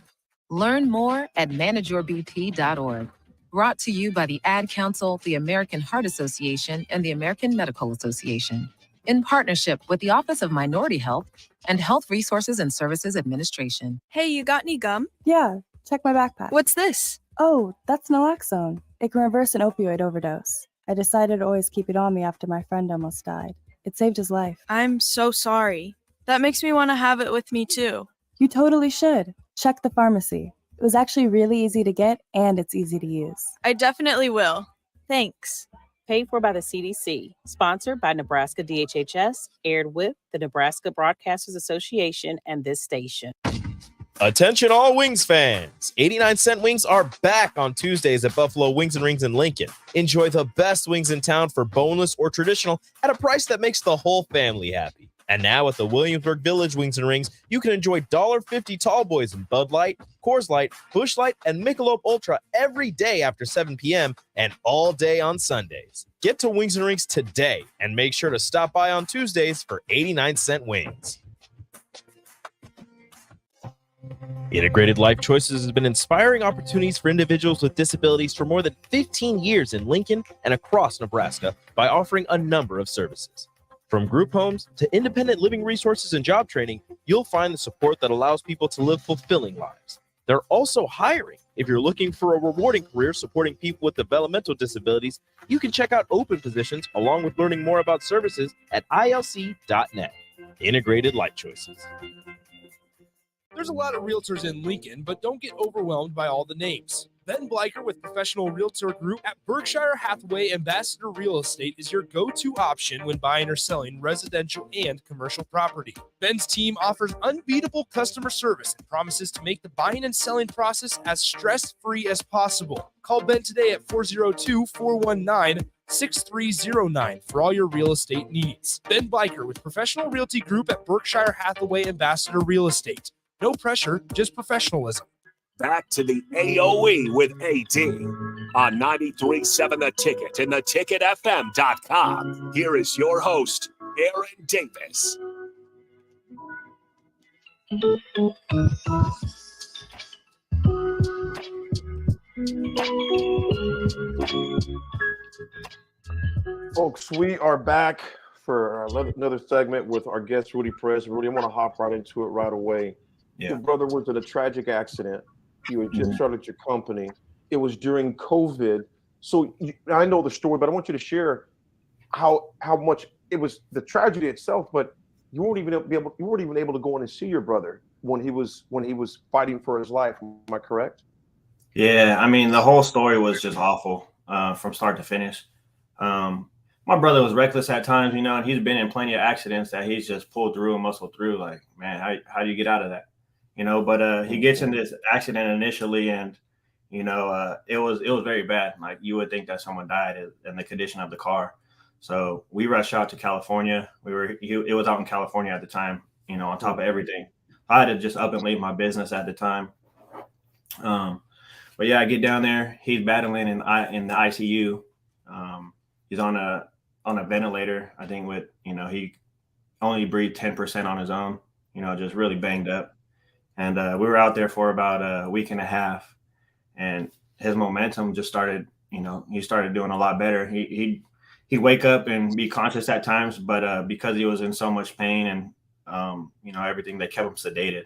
Learn more at manageyourbp.org. Brought to you by the Ad Council, the American Heart Association, and the American Medical Association. in partnership with the Office of Minority Health and Health Resources and Services Administration. Hey, you got any gum? Yeah, check my backpack. What's this? Oh, that's naloxone. It can reverse an opioid overdose. I decided to always keep it on me after my friend almost died. It saved his life. I'm so sorry. That makes me want to have it with me too. You totally should. Check the pharmacy. It was actually really easy to get and it's easy to use. I definitely will. Thanks. Paid for by the CDC, sponsored by Nebraska DHHS, aired with the Nebraska Broadcasters Association and this station. Attention all Wings fans. 89-cent wings are back on Tuesdays at Buffalo Wings and Rings in Lincoln. Enjoy the best wings in town for boneless or traditional at a price that makes the whole family happy. And now at the Williamsburg Village Wings and Rings, you can enjoy $1.50 tall boys in Bud Light, Coors Light, Busch Light, and Michelob Ultra every day after 7 p.m. and all day on Sundays. Get to Wings and Rings today and make sure to stop by on Tuesdays for 89-cent wings. Integrated Life Choices has been inspiring opportunities for individuals with disabilities for more than 15 years in Lincoln and across Nebraska by offering a number of services. From group homes to independent living resources and job training, you'll find the support that allows people to live fulfilling lives. They're also hiring. If you're looking for a rewarding career supporting people with developmental disabilities, you can check out open positions along with learning more about services at ilc.net. Integrated Life Choices. There's a lot of realtors in Lincoln, but don't get overwhelmed by all the names. Ben Bleicher with Professional Realtor Group at Berkshire Hathaway Ambassador Real Estate is your go-to option when buying or selling residential and commercial property. Ben's team offers unbeatable customer service and promises to make the buying and selling process as stress-free as possible. Call Ben today at 402-419-6309 for all your real estate needs. Ben Bleicher with Professional Realty Group at Berkshire Hathaway Ambassador Real Estate. No pressure, just professionalism. Back to the AOE with AD on 93.7 The Ticket and theticketfm.com. Here is your host, Aaron Davis. Folks, we are back for another segment with our guest, Rudy Perez. Rudy, I want to hop right into it right away. Yeah. Your brother was in a tragic accident. You had just started your company. It was during COVID. So I know the story, but I want you to share how much it was the tragedy itself, but you weren't even able to go in and see your brother when he was fighting for his life. Am I correct? Yeah, I mean, the whole story was just awful from start to finish. My brother was reckless at times, and he's been in plenty of accidents that he's just pulled through and muscled through. Like, man, how do you get out of that? But he gets in this accident initially, and it was very bad. Like, you would think that someone died in the condition of the car. So we rushed out to California. It was out in California at the time, on top of everything. I had to just up and leave my business at the time. But yeah, I get down there. He's battling in the ICU. He's on a ventilator. I think he only breathed 10% on his own. Just really banged up. And we were out there for about a week and a half, and his momentum just started. He started doing a lot better. He'd wake up and be conscious at times, but because he was in so much pain and everything, they kept him sedated.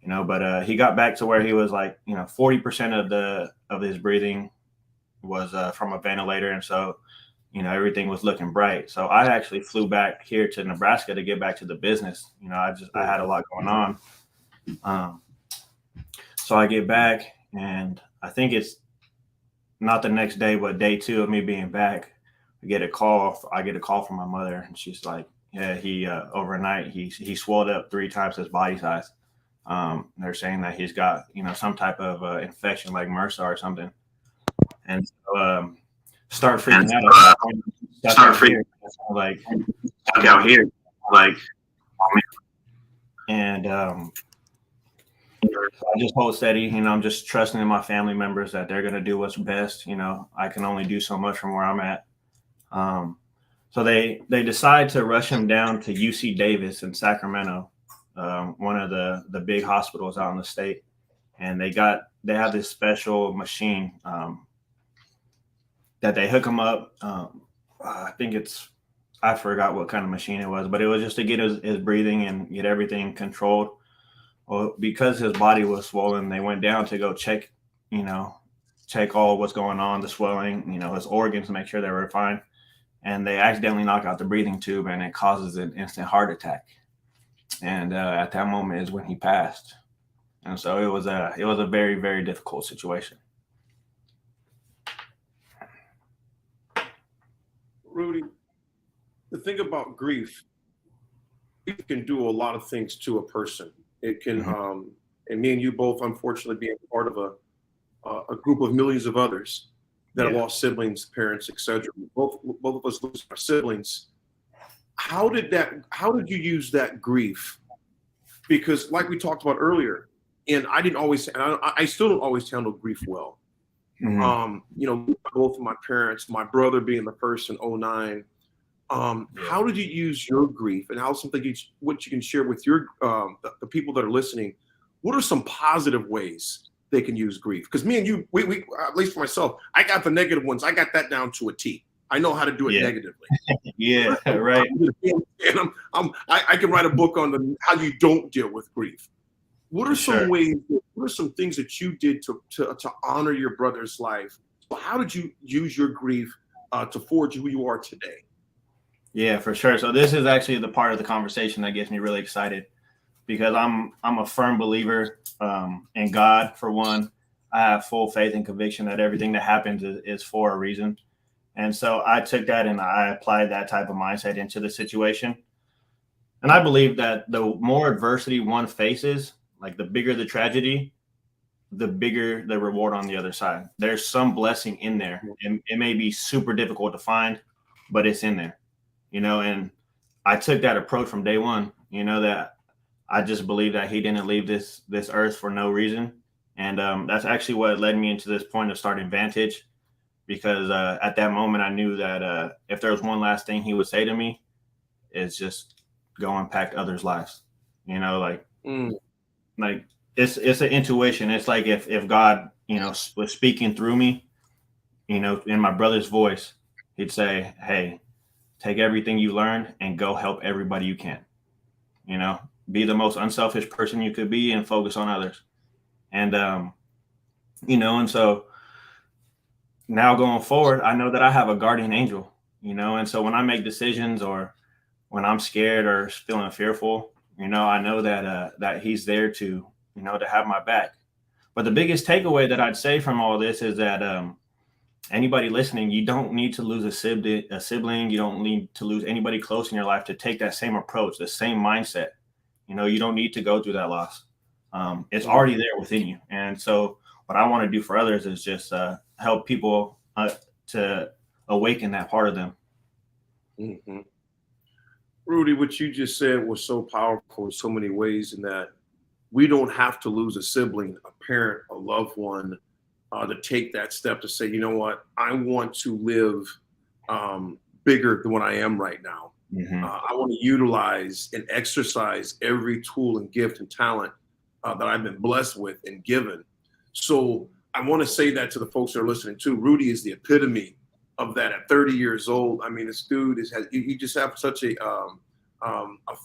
But he got back to where he was 40% of his breathing was from a ventilator, and so everything was looking bright. So I actually flew back here to Nebraska to get back to the business. I had a lot going on. So I get back, and I think it's not the next day, but day 2 of me being back, I get a call from my mother, and she's like, yeah, he overnight he swelled up 3 times his body size. They're saying that he's got some type of infection like MRSA or something, and so start freaking out. Stuck out here, and I just hold steady. I'm just trusting in my family members that they're going to do what's best. I can only do so much from where I'm at. So they decide to rush him down to UC Davis in Sacramento, one of the big hospitals out in the state. And they have this special machine that they hook him up. I think it's I forgot what kind of machine it was, but it was just to get his breathing and get everything controlled. Well, because his body was swollen, they went down to go check, check all what's going on, the swelling, his organs, to make sure they were fine. And they accidentally knock out the breathing tube, and it causes an instant heart attack. And at that moment is when he passed. And so it was a very, very difficult situation. Rudy, the thing about grief, it can do a lot of things to a person. It can, and me and you both, unfortunately, being part of a group of millions of others that have lost siblings, parents, etc. Both of us lose our siblings. How did you use that grief? Because, like we talked about earlier, and I still don't always handle grief well. Both of my parents, my brother being the first in 2009. How did you use your grief, and how what you can share with your the people that are listening? What are some positive ways they can use grief? Because me and you, we at least for myself, I got the negative ones. I got that down to a T. I know how to do it negatively. Yeah, right. And I can write a book on how you don't deal with grief. What are some ways? What are some things that you did to honor your brother's life? So how did you use your grief to forge who you are today? Yeah, for sure. So this is actually the part of the conversation that gets me really excited, because I'm a firm believer in God. For one, I have full faith and conviction that everything that happens is for a reason. And so I took that and I applied that type of mindset into the situation. And I believe that the more adversity one faces, like the bigger the tragedy, the bigger the reward on the other side. There's some blessing in there. And it may be super difficult to find, but it's in there, and I took that approach from day one, that I just believe that he didn't leave this earth for no reason. And that's actually what led me into this point of starting Vantage, because at that moment I knew that if there was one last thing he would say to me, it's just go impact others' lives. Like it's an intuition. It's like if God, was speaking through me, in my brother's voice, he'd say, hey, take everything you learned and go help everybody you can. Be the most unselfish person you could be and focus on others. And and so now going forward, I know that I have a guardian angel, and so when I make decisions or when I'm scared or feeling fearful, I know that he's there to have my back. But the biggest takeaway that I'd say from all this is that anybody listening, you don't need to lose a sibling. You don't need to lose anybody close in your life to take that same approach, the same mindset. You don't need to go through that loss. It's already there within you. And so what I want to do for others is just help people to awaken that part of them. Mm-hmm. Rudy, what you just said was so powerful in so many ways, in that we don't have to lose a sibling, a parent, a loved one, to take that step to say, you know what, I want to live bigger than what I am right now. I want to utilize and exercise every tool and gift and talent that I've been blessed with and given. So I want to say that to the folks that are listening too. Rudy is the epitome of that at 30 years old. I mean, this dude you just have such a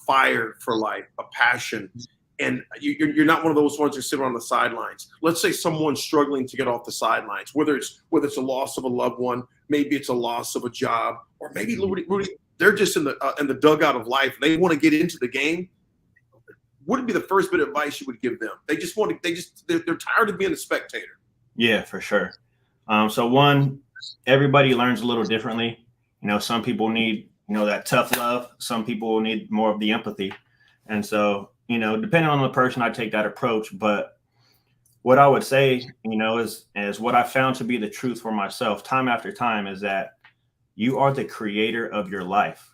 fire for life, a passion. And you're not one of those ones who sit on the sidelines. Let's say someone's struggling to get off the sidelines, whether it's a loss of a loved one, maybe it's a loss of a job, or maybe Rudy, they're just in the dugout of life. They want to get into the game. What would be the first bit of advice you would give them? They're tired of being a spectator. Yeah, for sure. So one, everybody learns a little differently. Some people need, that tough love. Some people need more of the empathy. And so, depending on the person, I take that approach. But what I would say, is what I found to be the truth for myself time after time is that you are the creator of your life.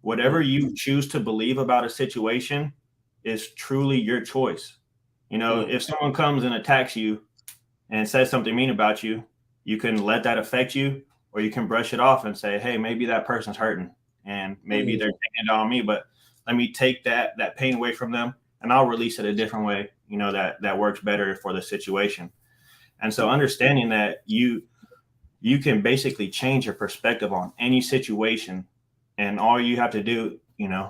Whatever you choose to believe about a situation is truly your choice. If someone comes and attacks you and says something mean about you, you can let that affect you, or you can brush it off and say, hey, maybe that person's hurting and maybe they're taking it on me, but let me take that pain away from them and I'll release it a different way, that works better for the situation. And so understanding that you can basically change your perspective on any situation And all you have to do,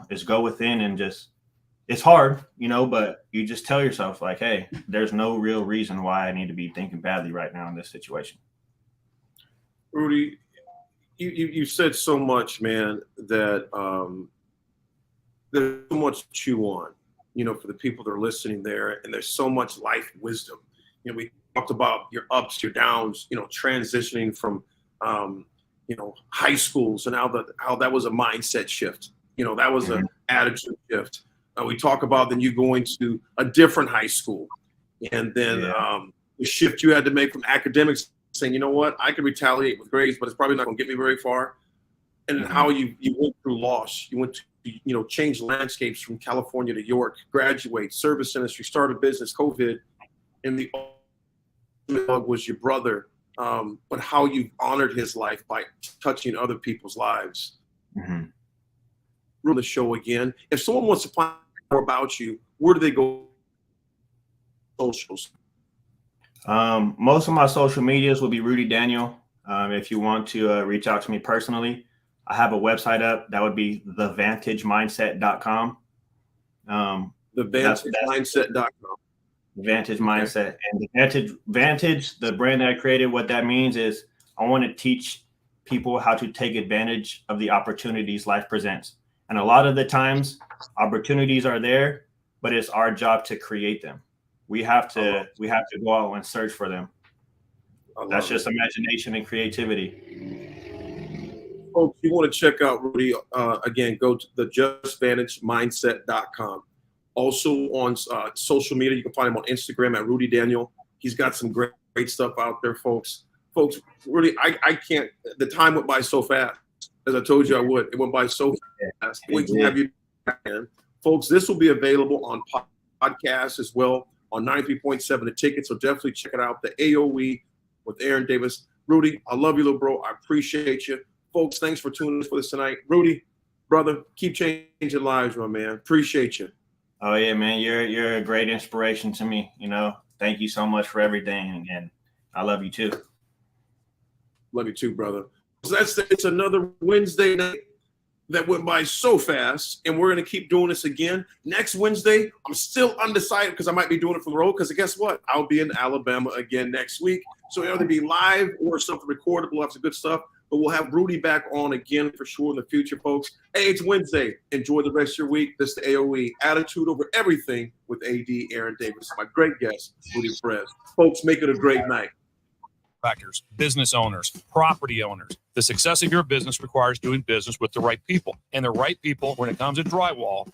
is go within and just, it's hard, but you just tell yourself like, hey, there's no real reason why I need to be thinking badly right now in this situation. Rudy, you said so much, man, that there's so much to chew on, for the people that are listening there, and there's so much life wisdom. We talked about your ups, your downs, transitioning from, high schools and how that was a mindset shift. That was an attitude shift. We talk about then you going to a different high school, and then the shift you had to make from academics, saying, you know what, I can retaliate with grades, but it's probably not going to get me very far. And how you went through loss. You went to, change landscapes from California to York, graduate, service industry, start a business, COVID, and the was your brother, but how you honored his life by touching other people's lives. On the show again. If someone wants to find more about you, where do they go? Socials. Most of my social medias will be Rudy Daniel. If you want to reach out to me personally, I have a website up. That would be thevantagemindset.com. Thevantagemindset.com. Vantage Mindset. And the Vantage, the brand that I created, what that means is I want to teach people how to take advantage of the opportunities life presents. And a lot of the times opportunities are there, but it's our job to create them. We have to go out and search for them. That's just imagination and creativity. Folks, you want to check out Rudy, again, go to thejustvantagemindset.com. Also on social media, you can find him on Instagram at Rudy Daniel. He's got some great stuff out there, folks. Folks, Rudy, I can't, the time went by so fast. As I told you I would. It went by so fast. Wait to have you back in. Folks, this will be available on podcasts as well on 93.7 The Ticket, so definitely check it out. The AOE with Aaron Davis. Rudy, I love you, little bro. I appreciate you. Folks, thanks for tuning in for this tonight. Rudy, brother, keep changing lives, my man. Appreciate you. Oh yeah, man, you're a great inspiration to me. Thank you so much for everything, and I love you too. Love you too, brother. So it's another Wednesday night that went by so fast, and we're gonna keep doing this again next Wednesday. I'm still undecided because I might be doing it from the road. Because guess what? I'll be in Alabama again next week, so it'll either be live or something recorded. We'll have some good stuff. But we'll have Rudy back on again for sure in the future, folks. Hey, it's Wednesday. Enjoy the rest of your week. This is the AOE, Attitude Over Everything with AD Aaron Davis. My great guest, Rudy Perez. Folks, make it a great night. Contractors, business owners, property owners. The success of your business requires doing business with the right people. And the right people, when it comes to drywall,